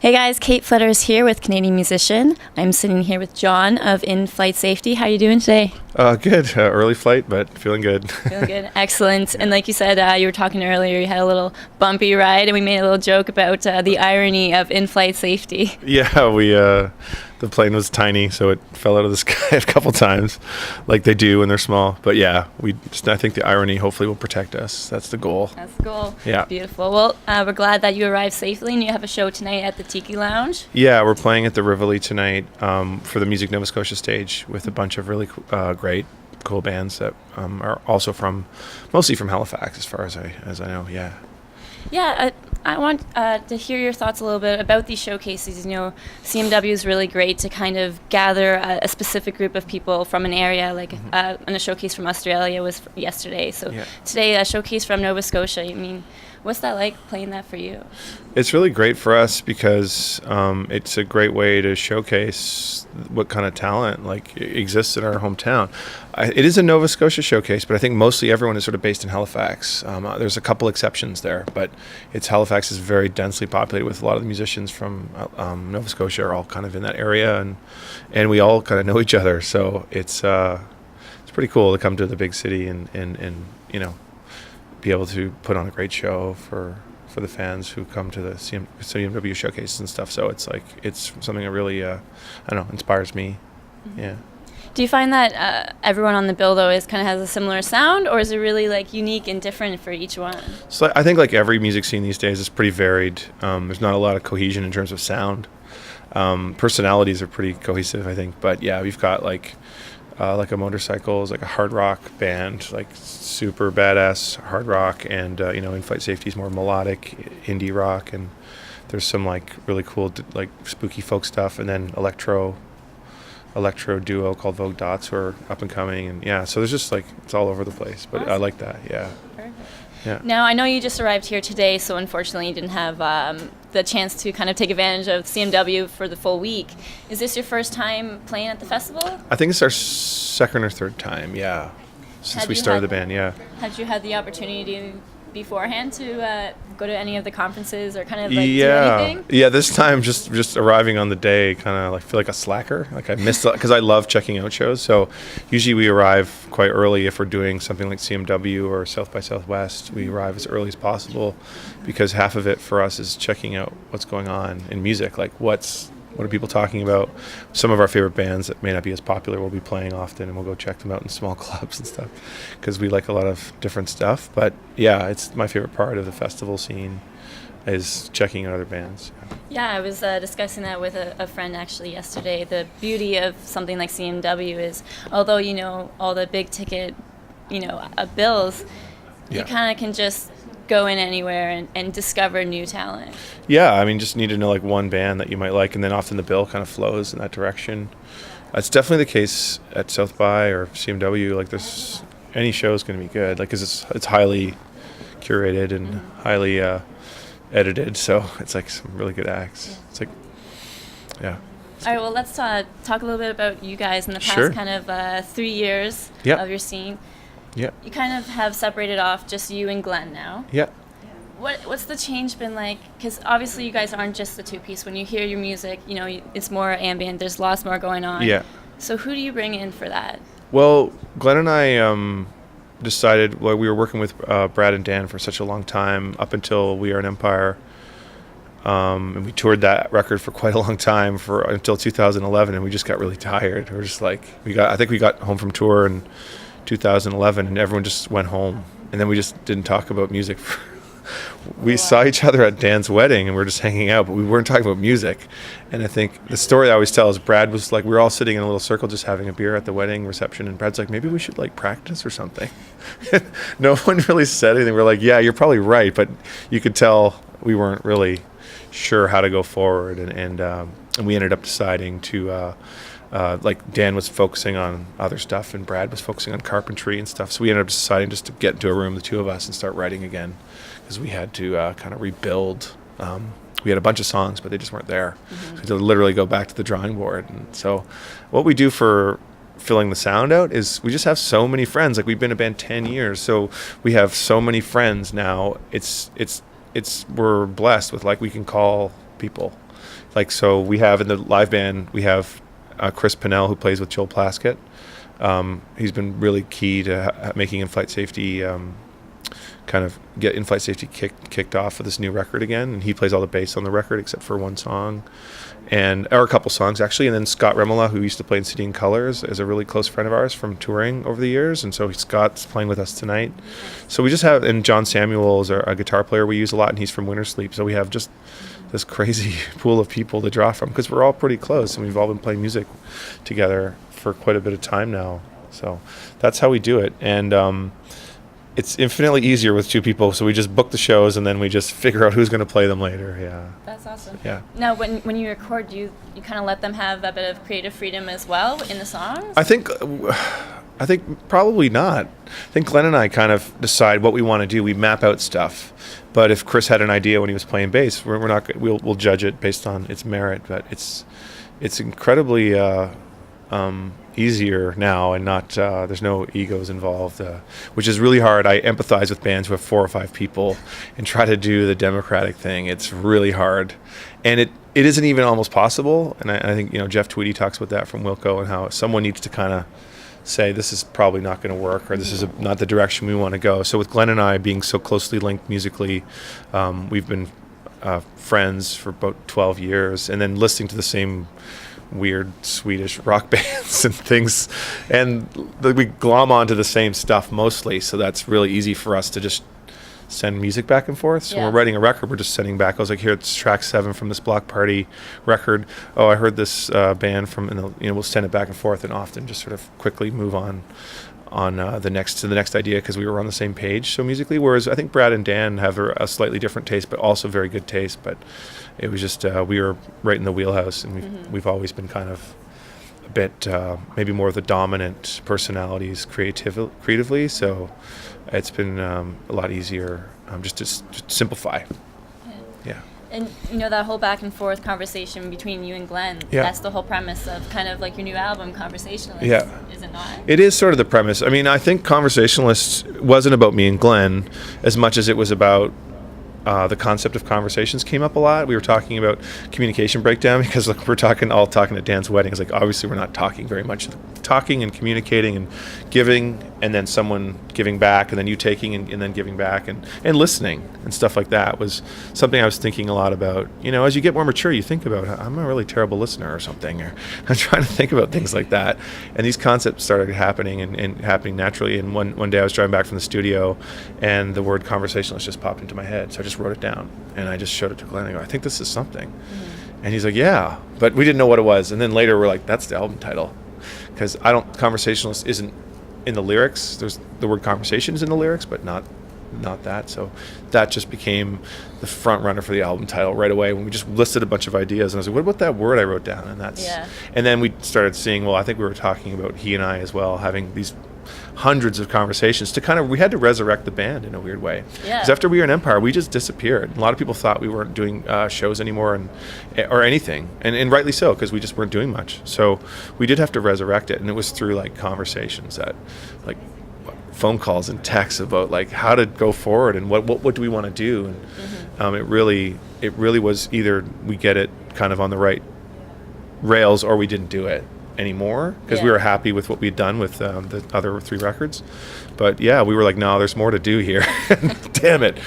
Hey guys, Kate Fledderus here with Canadian Musician. I'm sitting here with John of In-Flight Safety. How are you doing today? Good. Early flight, but feeling good. Feeling good. Excellent. And like you said, you were talking earlier, you had a little bumpy ride, and we made a little joke about the irony of in-flight safety. Yeah, the plane was tiny, so it fell out of the sky a couple times, like they do when they're small. But yeah, I think the irony hopefully will protect us. That's the goal. That's the goal. Yeah. Beautiful. Well, we're glad that you arrived safely, and you have a show tonight at the Tiki Lounge. Yeah, we're playing at the Rivoli tonight for the Music Nova Scotia stage with a bunch of really great, cool bands that are also mostly from Halifax, as far as I know. Yeah. Yeah, I want to hear your thoughts a little bit about these showcases. You know, CMW is really great to kind of gather a specific group of people from an area, like and a showcase from Australia was yesterday. So Yeah. today, a showcase from Nova Scotia. I mean, what's that like playing that for you? It's really great for us because it's a great way to showcase what kind of talent exists in our hometown. It is a Nova Scotia showcase, but I think mostly everyone is sort of based in Halifax. There's a couple exceptions there, but Halifax is very densely populated with a lot of the musicians from Nova Scotia are all kind of in that area, and we all kind of know each other. So it's pretty cool to come to the big city and you know, be able to put on a great show for the fans who come to the CMW showcases and stuff. So it's something that really I don't know, inspires me. Mm-hmm. Yeah. Do you find that everyone on the bill though kind of has a similar sound, or is it really unique and different for each one? So I think every music scene these days is pretty varied. There's not a lot of cohesion in terms of sound. Personalities are pretty cohesive, I think. But yeah, we've got like a Motorcycles, like a hard rock band, like super badass hard rock, and In-Flight Safety is more melodic indie rock, and there's some really cool spooky folk stuff, and then electro duo called Vogue Dots who are up and coming, and yeah, so there's just it's all over the place, but awesome. I like that. Yeah. Perfect. Yeah. Now, I know you just arrived here today, so unfortunately you didn't have the chance to kind of take advantage of CMW for the full week. Is this your first time playing at the festival? I think it's our second or third time, yeah, since we started the band, yeah. Had you had the opportunity beforehand to go to any of the conferences or kind of do yeah. anything? Yeah, this time just arriving on the day, kind of feel like a slacker. I missed because I love checking out shows. So usually we arrive quite early if we're doing something like CMW or South by Southwest. We arrive as early as possible because half of it for us is checking out what's going on in music, what are people talking about. Some of our favorite bands that may not be as popular will be playing often, and we'll go check them out in small clubs and stuff because we like a lot of different stuff. But yeah, it's my favorite part of the festival scene is checking out other bands. Yeah, I was discussing that with a friend actually yesterday. The beauty of something like CMW is, although all the big ticket bills, you kind of can just go in anywhere and discover new talent. Yeah, I mean, just need to know one band that you might like, and then often the bill kind of flows in that direction. It's definitely the case at South by or CMW. There's any show is going to be good, because it's highly curated and highly edited. So it's some really good acts. Yeah. All right, well, let's talk a little bit about you guys in the past Sure. kind of 3 years of your scene. Yeah. You kind of have separated off just you and Glenn now. Yeah. What's the change been like? Because obviously you guys aren't just the two-piece. When you hear your music, it's more ambient. There's lots more going on. Yeah. So who do you bring in for that? Well, Glenn and I decided, we were working with Brad and Dan for such a long time, up until We Are an Empire. And we toured that record for quite a long time, until 2011, and we just got really tired. We're just I think we got home from tour in 2011, and everyone just went home, and then we just didn't talk about music. We saw each other at Dan's wedding, and we were just hanging out, but we weren't talking about music. And I think the story I always tell is Brad was we were all sitting in a little circle just having a beer at the wedding reception, and Brad's maybe we should practice or something. No one really said anything. We're yeah, you're probably right, but you could tell we weren't really sure how to go forward, and we ended up deciding to Dan was focusing on other stuff, and Brad was focusing on carpentry and stuff. So we ended up deciding just to get into a room, the two of us, and start writing again, because we had to kind of rebuild. We had a bunch of songs, but they just weren't there. Mm-hmm. So to literally go back to the drawing board. And so what we do for filling the sound out is we just have so many friends. We've been a band 10 years, so we have so many friends now. We're blessed with we can call people Like, so we have in the live band, we have Chris Pinnell, who plays with Joel Plaskett. He's been really key to making in-flight safety, kind of get in-flight safety kicked off for this new record again. And he plays all the bass on the record except for one song, or a couple songs actually. And then Scott Remola, who used to play in City and Colors, is a really close friend of ours from touring over the years. And so Scott's playing with us tonight. So we just have, and John Samuel is a guitar player we use a lot, and he's from Winter Sleep. So we have just this crazy pool of people to draw from, because we're all pretty close and we've all been playing music together for quite a bit of time now. So that's how we do it. And it's infinitely easier with two people, so we just book the shows and then we just figure out who's going to play them later. Yeah. That's awesome. Yeah. Now, when you record, you kind of let them have a bit of creative freedom as well in the songs? I think probably not. I think Glenn and I kind of decide what we want to do. We map out stuff. But if Chris had an idea when he was playing bass, we'll judge it based on its merit. But it's incredibly easier now, and not there's no egos involved, which is really hard. I empathize with bands who have 4 or 5 people and try to do the democratic thing. It's really hard, and it isn't even almost possible. And I think Jeff Tweedy talks about that from Wilco, and how someone needs to kind of say this is probably not going to work, or this is not the direction we want to go. So with Glenn and I being so closely linked musically, we've been friends for about 12 years, and then listening to the same weird Swedish rock bands and things, and we glom onto the same stuff mostly, so that's really easy for us to just send music back and forth. So when we're writing a record, we're just sending back. I was like, here, it's track 7 from this Block Party record. Oh, I heard this band from, and we'll send it back and forth, and often just sort of quickly move on the next idea, because we were on the same page so musically. Whereas I think Brad and Dan have a slightly different taste, but also very good taste. But it was just we were right in the wheelhouse, and we've always been kind of a bit maybe more of the dominant personalities creatively. So it's been a lot easier just to simplify. Yeah. And that whole back and forth conversation between you and Glenn, that's the whole premise of kind of like your new album, Conversationalist, is it not? It is sort of the premise. I mean, I think Conversationalist wasn't about me and Glenn as much as it was about the concept of conversations came up a lot. We were talking about communication breakdown, because we're talking at Dan's wedding. It's like, obviously we're not talking very much. Talking and communicating and giving, and then someone giving back, and then you taking and then giving back, and listening and stuff like that was something I was thinking a lot about. As you get more mature, you think about, I'm a really terrible listener or something, or I'm trying to think about things like that. And these concepts started happening and happening naturally. And one day I was driving back from the studio, and the word conversationalist just popped into my head. So I just wrote it down, and I just showed it to Glenn. I go, I think this is something. And he's like, yeah, but we didn't know what it was. And then later we're like, that's the album title. Because Conversationalist isn't in the lyrics. There's the word conversation is in the lyrics, but not that. So that just became the front runner for the album title right away, when we just listed a bunch of ideas. And I was like, what about that word I wrote down? And then we started seeing, I think we were talking about, he and I as well, having these hundreds of conversations we had to resurrect the band in a weird way. Because after we were in Empire, we just disappeared. A lot of people thought we weren't doing shows anymore or anything, and rightly so, because we just weren't doing much. So we did have to resurrect it, and it was through conversations, that phone calls and texts about how to go forward and what do we want to do. And it really was either we get it kind of on the right rails, or we didn't do it anymore, because we were happy with what we'd done with the other 3 records. But we were like, no, there's more to do here. Damn it.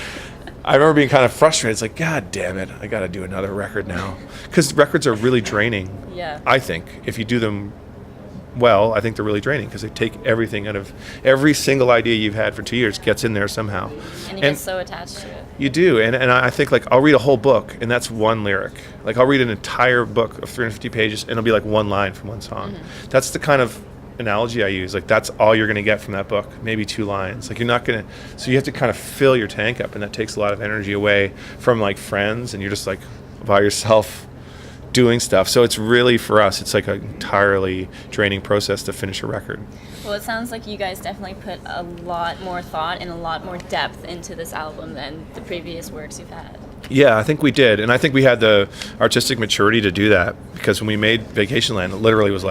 I remember being kind of frustrated. It's like, God damn it, I got to do another record now, because records are really draining. I think if you do them well, I think they're really draining, because they take everything out of every single idea you've had for 2 years, gets in there somehow, and you get so attached to it. You do. And I think I'll read a whole book, and that's one lyric. I'll read an entire book of 350 pages, and it'll be one line from one song. That's the kind of analogy I use. That's all you're going to get from that book, maybe 2 lines. You're not going to, so you have to kind of fill your tank up, and that takes a lot of energy away from friends, and you're just by yourself doing stuff. So it's really, for us, it's an entirely draining process to finish a record. Well, it sounds like you guys definitely put a lot more thought and a lot more depth into this album than the previous works you've had. Yeah, I think we did. And I think we had the artistic maturity to do that, because when we made Vacationland, it literally was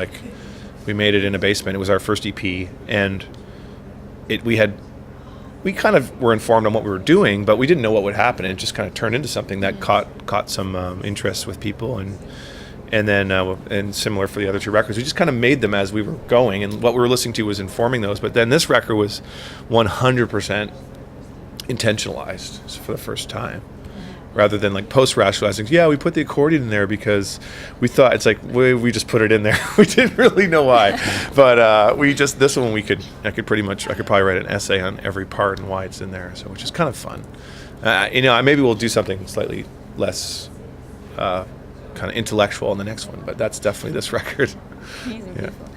we made it in a basement. It was our first EP, and we had we kind of were informed on what we were doing, but we didn't know what would happen. And it just kind of turned into something that caught some interest with people, and then and similar for the other two records. We just kind of made them as we were going, and what we were listening to was informing those. But then this record was 100% intentionalized for the first time, rather than like post-rationalizing. Yeah, we put the accordion in there because we thought, it's like we just put it in there. We didn't really know why, but this one I could probably write an essay on every part and why it's in there. So, which is kind of fun. Maybe we'll do something slightly less kind of intellectual on the next one, but that's definitely this record. Amazing, beautiful.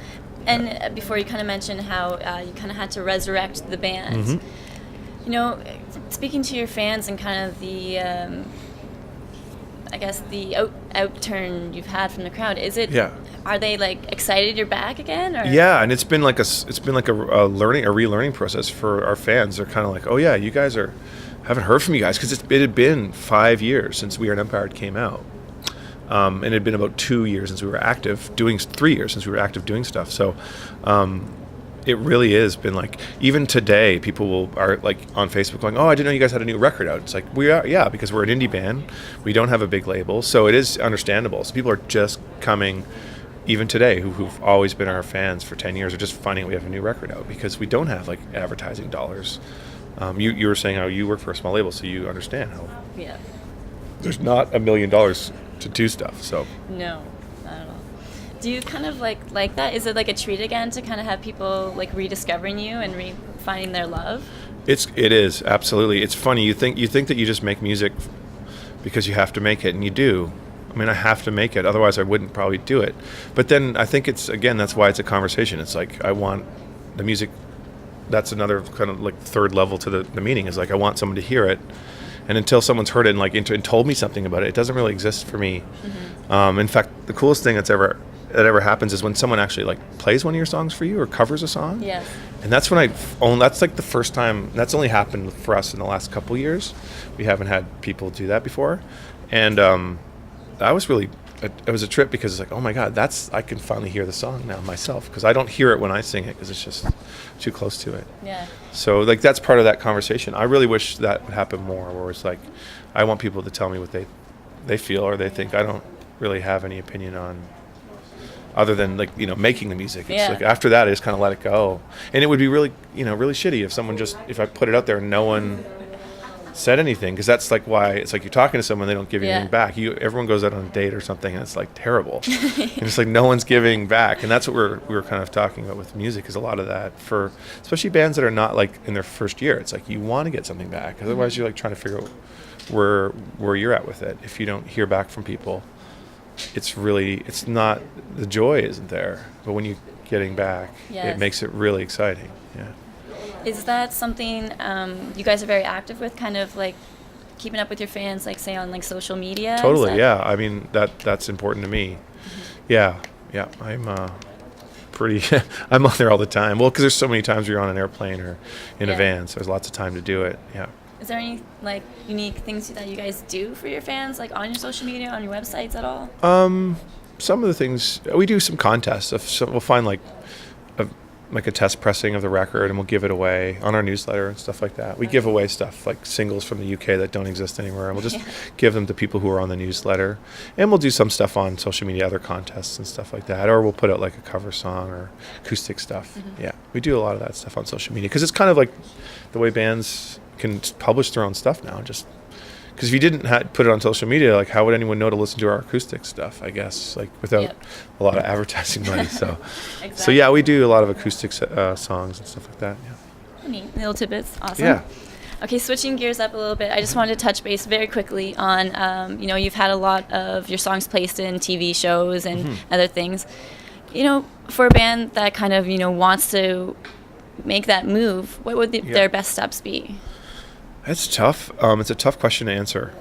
And before, you kind of mentioned how you kind of had to resurrect the band. Mm-hmm. Speaking to your fans and kind of the, I guess the outturn you've had from the crowd, is it? Yeah. Are they like excited you're back again? Or? Yeah, and it's been like a relearning process for our fans. They're kind of like, oh yeah, you guys haven't heard from you guys, because it had been 5 years since We Are an Empire came out, and it had been about 2 years since we were active doing 3 years since we were active doing stuff. So. It really has been like, even today, people are like on Facebook going, oh, I didn't know you guys had a new record out. It's like, we are, yeah, because we're an indie band. We don't have a big label. So it is understandable. So people are just coming, even today, who've always been our fans for 10 years, are just finding out we have a new record out, because we don't have like advertising dollars. You were saying how you work for a small label, so you understand how there's not $1 million to do stuff. So no. Do you kind of like that? Is it like a treat again to kind of have people like rediscovering you and finding their love? It is, absolutely. It's funny. You think that you just make music because you have to make it, and you do. I mean, I have to make it, otherwise I wouldn't probably do it. But then I think that's why it's a conversation. It's like, I want the music. That's another kind of like third level to the meaning, is like, I want someone to hear it, and until someone's heard it and told me something about it, it doesn't really exist for me. Mm-hmm. In fact, the coolest thing that ever happens is when someone actually like plays one of your songs for you or covers a song. Yes. And that's when that's like the first time. That's only happened for us in the last couple of years. We haven't had people do that before, and that was really it was a trip, because it's like, oh my God, I can finally hear the song now myself, because I don't hear it when I sing it, because it's just too close to it. Yeah. So like, that's part of that conversation. I really wish that would happen more, where it's like, I want people to tell me what they feel or they think. I don't really have any opinion on, other than like, making the music. It's like, after that, I just kind of let it go. And it would be really, really shitty if I put it out there and no one said anything, because that's like why it's like, you're talking to someone, they don't give you anything back. Everyone goes out on a date or something, and it's like terrible. And it's like, no one's giving back. And that's what we were kind of talking about with music, is a lot of that, for especially bands that are not like in their first year. It's like, you want to get something back, otherwise you're like trying to figure out where you're at with it. If you don't hear back from people, it's not, the joy isn't there. But when you're getting back, it makes it really exciting. Yeah. Is that something you guys are very active with, kind of like keeping up with your fans, like say on like social media? Totally, yeah. I mean, that's important to me. Mm-hmm. Yeah. I'm I'm on there all the time. Well, because there's so many times you're on an airplane or in a van, so there's lots of time to do it. Yeah. Is there any like unique things that you guys do for your fans, like on your social media, on your websites at all? Some of the things, we do some contests. So we'll find like a test pressing of the record, and we'll give it away on our newsletter and stuff like that. We give away stuff like singles from the UK that don't exist anywhere, and we'll just give them to people who are on the newsletter. And we'll do some stuff on social media, other contests and stuff like that, or we'll put out like a cover song or acoustic stuff. Mm-hmm. Yeah, we do a lot of that stuff on social media, because it's kind of like the way bands can publish their own stuff now. Just because if you didn't put it on social media, like, how would anyone know to listen to our acoustic stuff, I guess, like without a lot of advertising money. So exactly. So yeah, we do a lot of acoustic songs and stuff like that. Yeah. Neat little tidbits. Awesome. Yeah. Okay, switching gears up a little bit, I just wanted to touch base very quickly on, you've had a lot of your songs placed in TV shows and other things. For a band that kind of, wants to make that move, what would their best steps be? It's tough. It's a tough question to answer.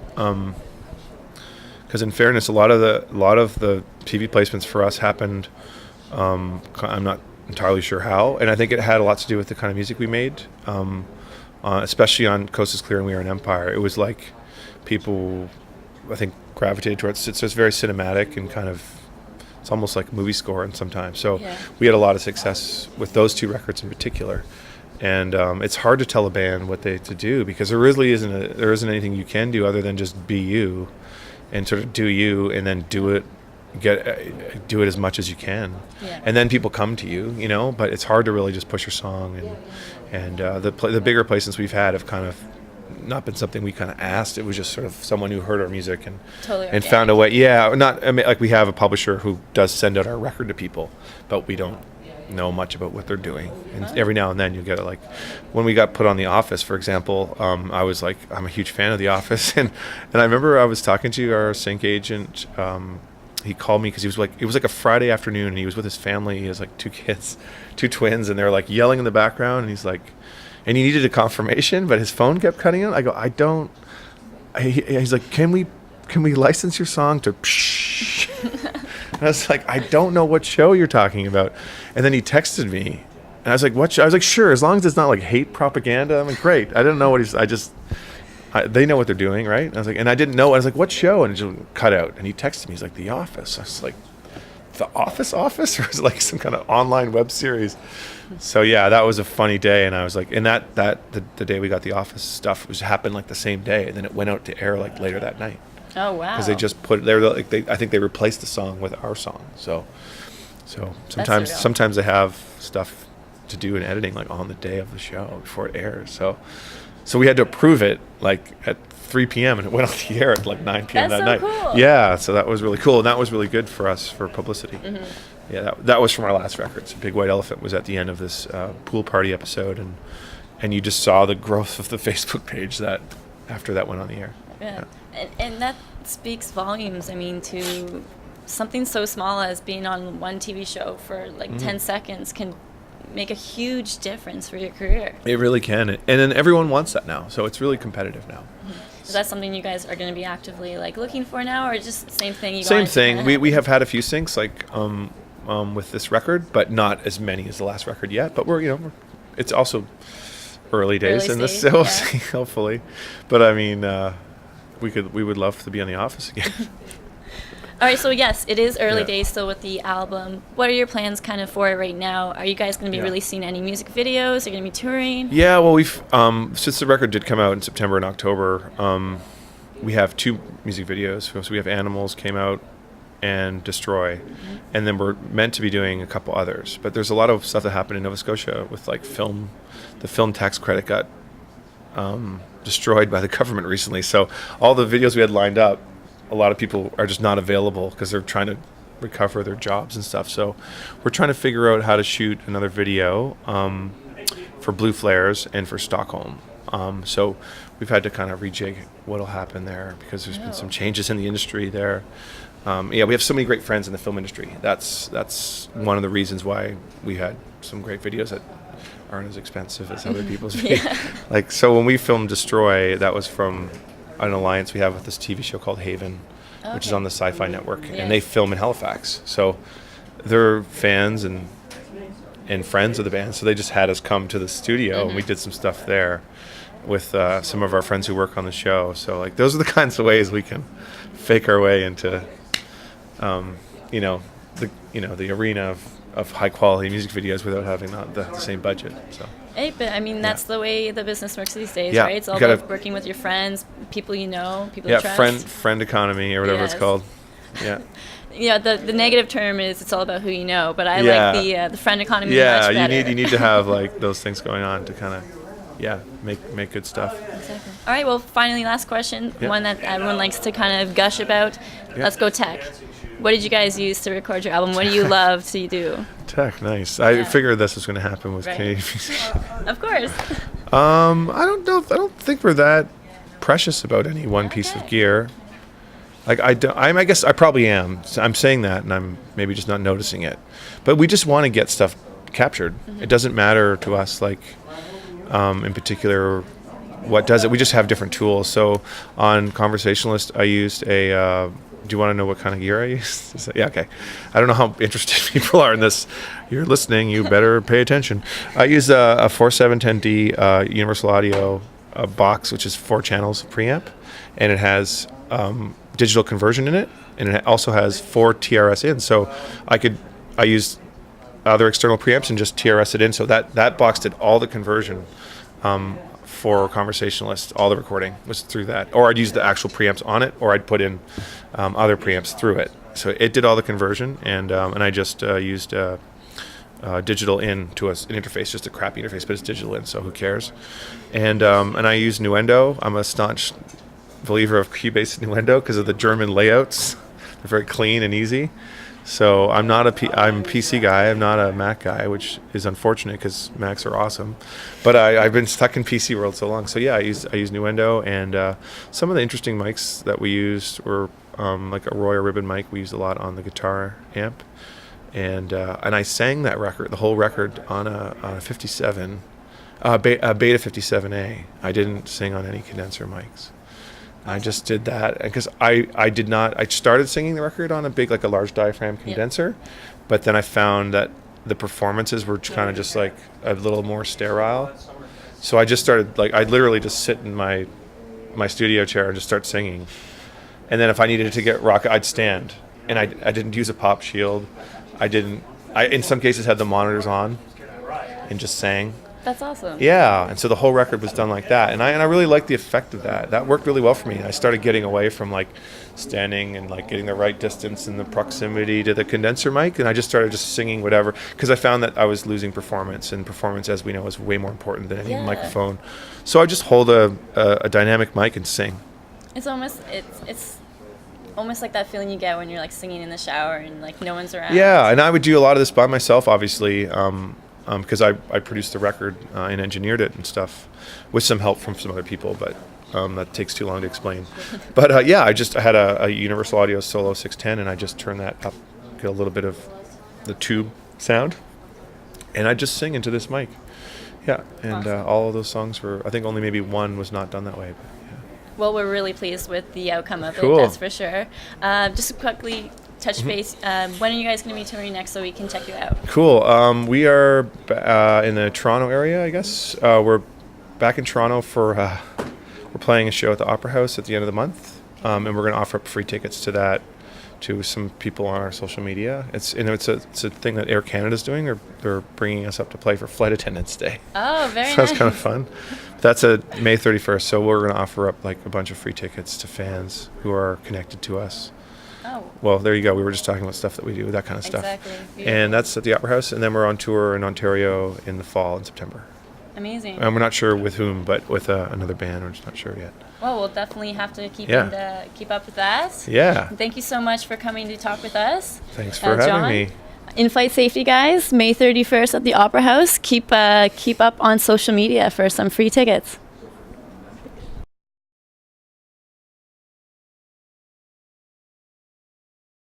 Because in fairness, a lot of the TV placements for us happened. I'm not entirely sure how, and I think it had a lot to do with the kind of music we made. Especially on Coast is Clear and We Are an Empire. It was like people, I think, gravitated towards it. So it's very cinematic and kind of, it's almost like movie score and sometimes. So we had a lot of success with those two records in particular. And it's hard to tell a band what to do, because there really isn't anything you can do other than just be you and sort of do you, and then do it as much as you can. Yeah. And then people come to you, but it's hard to really just push your song. And the bigger placements we've had have kind of not been something we kind of asked. It was just sort of someone who heard our music and found a way. Yeah, like we have a publisher who does send out our record to people, but we don't know much about what they're doing. And every now and then you get it. Like when we got put on The Office, for example, I was like, I'm a huge fan of The Office, and I remember I was talking to our sync agent. He called me because it was like a Friday afternoon, and he was with his family. He has like 2 kids, 2 twins, and they're like yelling in the background, and he's like, and he needed a confirmation, but his phone kept cutting out. I go, I don't. He's like, can we license your song to? And I was like, I don't know what show you're talking about. And then he texted me, and I was like, what show? I was like, sure, as long as it's not like hate propaganda. I'm like, great. I didn't know what they know what they're doing, right? And I was like, and I didn't know. I was like, what show? And it just cut out. And he texted me. He's like, The Office. I was like, The Office? Or is it like some kind of online web series? So yeah, that was a funny day. And I was like, and the day we got The Office stuff happened like the same day, and then it went out to air like later that night. Oh wow! Because they just I think they replaced the song with our song. So sometimes they have stuff to do in editing like on the day of the show before it airs. So we had to approve it like at 3 p.m. and it went on the air at like 9 p.m. that night. Cool. Yeah, so that was really cool, and that was really good for us for publicity. Mm-hmm. Yeah, that was from our last record. So Big White Elephant was at the end of this pool party episode, and you just saw the growth of the Facebook page that after that went on the air. Yeah. And that speaks volumes. I mean, to something so small as being on one TV show for like 10 seconds can make a huge difference for your career. It really can. And then everyone wants that now. So it's really competitive now. Mm-hmm. Is that something you guys are going to be actively like looking for now, or just same thing? Same thing. We have had a few syncs like with this record, but not as many as the last record yet. But it's also early days in this, so we'll see, hopefully. But I mean, we would love to be on The Office again. All right, so yes, it is early days still with the album. What are your plans kind of for it right now? Are you guys going to be releasing any music videos? Are you going to be touring? Yeah, well, we've since the record did come out in September and October, we have 2 music videos. So we have Animals came out and Destroy, and then we're meant to be doing a couple others. But there's a lot of stuff that happened in Nova Scotia with like the film tax credit got destroyed by the government recently. So all the videos we had lined up, a lot of people are just not available because they're trying to recover their jobs and stuff. So we're trying to figure out how to shoot another video for Blue Flares and for Stockholm. So we've had to kind of rejig what'll happen there because there's been some changes in the industry there. We have so many great friends in the film industry. That's one of the reasons why we had some great videos that aren't as expensive as other people's. Like, so when we filmed Destroy, that was from an alliance we have with this TV show called Haven, which is on the Sci-Fi Network, and they film in Halifax. So they're fans and friends of the band, so they just had us come to the studio, and we did some stuff there with some of our friends who work on the show. So like those are the kinds of ways we can fake our way into, the arena of high quality music videos without having the same budget. So. Hey, but I mean that's the way the business works these days, right? It's all about working with your friends, people you know, people you trust. friend economy or whatever it's called. Yeah. Yeah, the negative term is it's all about who you know, but I like the friend economy much better. Yeah, you need to have like those things going on to kind of make good stuff. Exactly. All right, well, finally, last question, one that everyone likes to kind of gush about. Let's go tech. What did you guys use to record your album? What do you love to do? Tech, nice. I figured this was going to happen with Canadian music. Of course. I don't know. I don't think we're that precious about any one piece of gear. Like I guess I probably am. I'm saying that, and I'm maybe just not noticing it. But we just want to get stuff captured. It doesn't matter to us, like in particular, what does it. We just have different tools. So on Conversationalist, I used a. Do you want to know what kind of gear I used? Yeah, okay. I don't know how interested people are in this. You're listening. You better pay attention. I used a 4710D Universal Audio box, which is 4 channels preamp, and it has digital conversion in it, and it also has 4 TRS in. So I used other external preamps and just TRS it in. So that box did all the conversion for Conversationalist. All the recording was through that. Or I'd use the actual preamps on it, or I'd put in other preamps through it. So it did all the conversion, and I just used digital in to an interface, just a crappy interface, but it's digital in, so who cares? And I use Nuendo. I'm a staunch believer of Cubase Nuendo because of the German layouts. They're very clean and easy. So I'm a PC guy. I'm not a Mac guy, which is unfortunate because Macs are awesome. But I've been stuck in PC world so long. So yeah, I use Nuendo, and some of the interesting mics that we used were like a Royer ribbon mic we used a lot on the guitar amp, and I sang that record, the whole record, on a 57, a Beta 57A. I didn't sing on any condenser mics. I just did that because I started singing the record on a large diaphragm condenser, but then I found that the performances were kind of just like a little more sterile. So I just started, I'd literally just sit in my studio chair and just start singing. And then if I needed to get rock, I'd stand. And I didn't use a pop shield. I in some cases had the monitors on and just sang. That's awesome. Yeah, and so the whole record was done like that, and I really liked the effect of that. That worked really well for me. I started getting away from standing and getting the right distance and the proximity to the condenser mic, and I just started singing whatever, because I found that I was losing performance, and performance, as we know, is way more important than any microphone. So I just hold a dynamic mic and sing. It's almost like that feeling you get when you're singing in the shower and no one's around. Yeah, and I would do a lot of this by myself, obviously. Because I produced the record and engineered it and stuff with some help from some other people, but that takes too long to explain. But I had a Universal Audio Solo 610, and I just turned that up, get a little bit of the tube sound, and I just sing into this mic. Yeah, and awesome. All of those songs were, I think only maybe one was not done that way. But, yeah. Well, we're really pleased with the outcome of Cool. it, that's for sure. Just quickly touch base. When are you guys going to be touring next so we can check you out? Cool. We are in the Toronto area, I guess. We're back in Toronto for we're playing a show at the Opera House at the end of the month, and we're going to offer up free tickets to that to some people on our social media. It's a thing that Air Canada's doing. They're bringing us up to play for Flight Attendants Day. Oh, very nice. So that's kind of fun. That's May 31st. So we're going to offer up a bunch of free tickets to fans who are connected to us. Oh. Well, there you go. We were just talking about stuff that we do, that kind of stuff. Exactly. And that's at the Opera House. And then we're on tour in Ontario in the fall, in September. Amazing. And we're not sure with whom, but with another band. We're just not sure yet. Well, we'll definitely have to keep up with that. Yeah. Thank you so much for coming to talk with us. Thanks for having me. In-flight safety, guys. May 31st at the Opera House. Keep up on social media for some free tickets.